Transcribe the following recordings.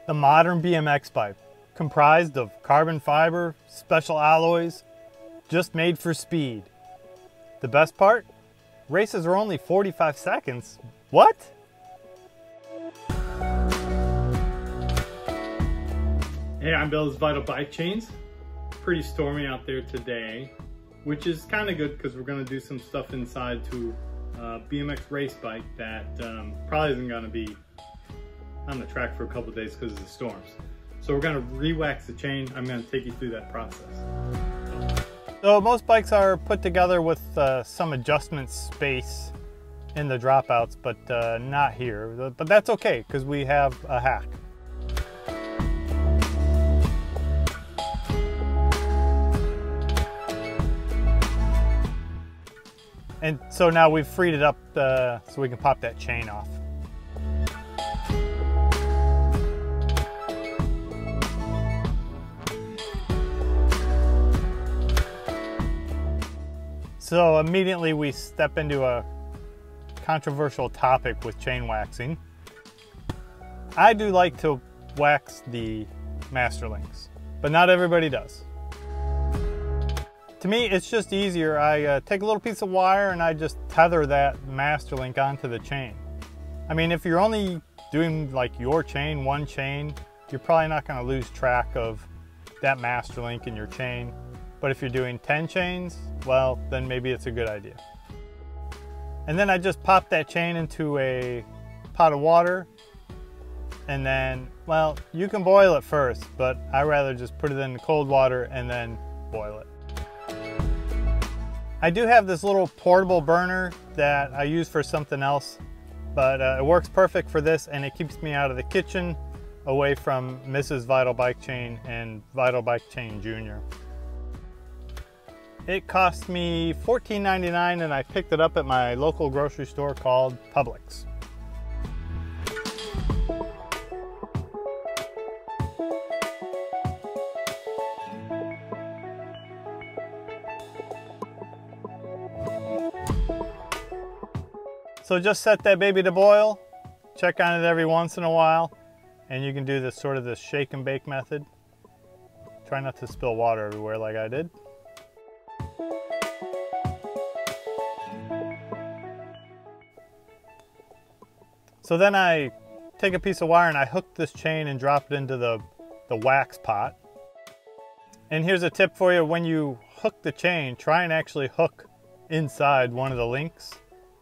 The modern BMX bike, comprised of carbon fiber, special alloys, just made for speed. The best part? Races are only 45 seconds. What? Hey, I'm Bill's Vital Bike Chains. Pretty stormy out there today, which is kind of good because we're going to do some stuff inside to a BMX race bike that probably isn't going to be on the track for a couple of days because of the storms. So we're going to re-wax the chain. I'm going to take you through that process. So most bikes are put together with some adjustment space in the dropouts, but not here. But that's okay because we have a hack. And so now we've freed it up so we can pop that chain off. So immediately we step into a controversial topic with chain waxing. I do like to wax the master links, but not everybody does. To me, it's just easier. I take a little piece of wire and I just tether that master link onto the chain. I mean, if you're only doing like your chain, one chain, you're probably not going to lose track of that master link in your chain. But if you're doing 10 chains, well, then maybe it's a good idea. And then I just pop that chain into a pot of water. And then, well, you can boil it first, but I rather just put it in the cold water and then boil it. I do have this little portable burner that I use for something else, but it works perfect for this, and it keeps me out of the kitchen, away from Mrs. Vital Bike Chain and Vital Bike Chain Jr. It cost me $14.99 and I picked it up at my local grocery store called Publix. So just set that baby to boil, check on it every once in a while, and you can do this sort of this shake and bake method. Try not to spill water everywhere like I did. So then I take a piece of wire and I hook this chain and drop it into the wax pot. And here's a tip for you: when you hook the chain, try and actually hook inside one of the links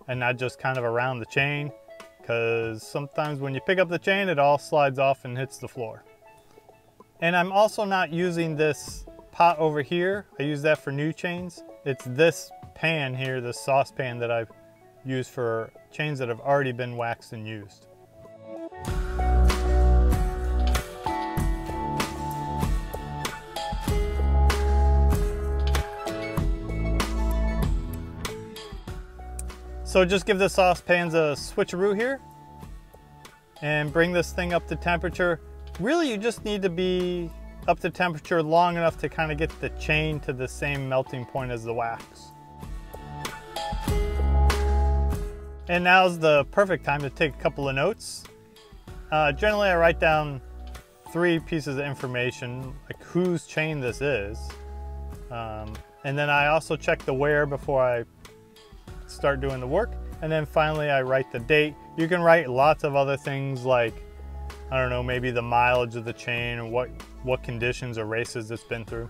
and not just kind of around the chain, because sometimes when you pick up the chain, it all slides off and hits the floor. And I'm also not using this pot over here. I use that for new chains. It's this pan here, this saucepan, that I've used for chains that have already been waxed and used. So just give the saucepans a switcheroo here and bring this thing up to temperature. Really, you just need to be up to temperature long enough to kind of get the chain to the same melting point as the wax. And now's the perfect time to take a couple of notes. Generally, I write down 3 pieces of information, like whose chain this is. And then I also check the wear before I start doing the work. And then finally, I write the date. You can write lots of other things like, I don't know, maybe the mileage of the chain and what conditions or races it's been through.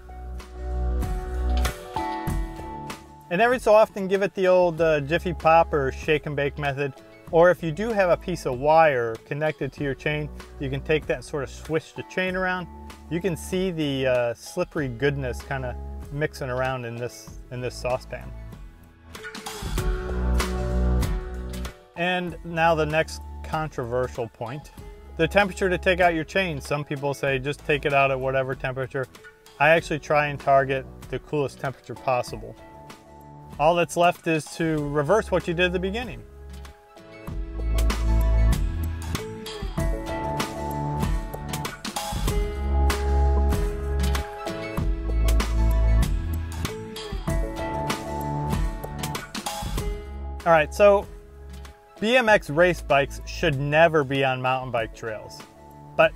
And every so often give it the old Jiffy Pop or shake and bake method. Or if you do have a piece of wire connected to your chain, you can take that and sort of swish the chain around. You can see the slippery goodness kind of mixing around in this saucepan. And now the next controversial point, the temperature to take out your chain. Some people say just take it out at whatever temperature. I actually try and target the coolest temperature possible. All that's left is to reverse what you did at the beginning. All right, so BMX race bikes should never be on mountain bike trails. But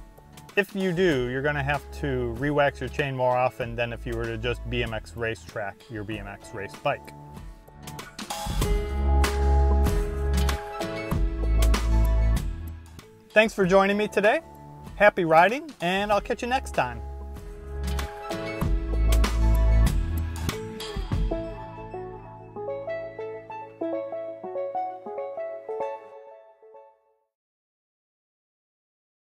if you do, you're gonna have to rewax your chain more often than if you were to just BMX racetrack your BMX race bike. Thanks for joining me today. Happy riding, and I'll catch you next time.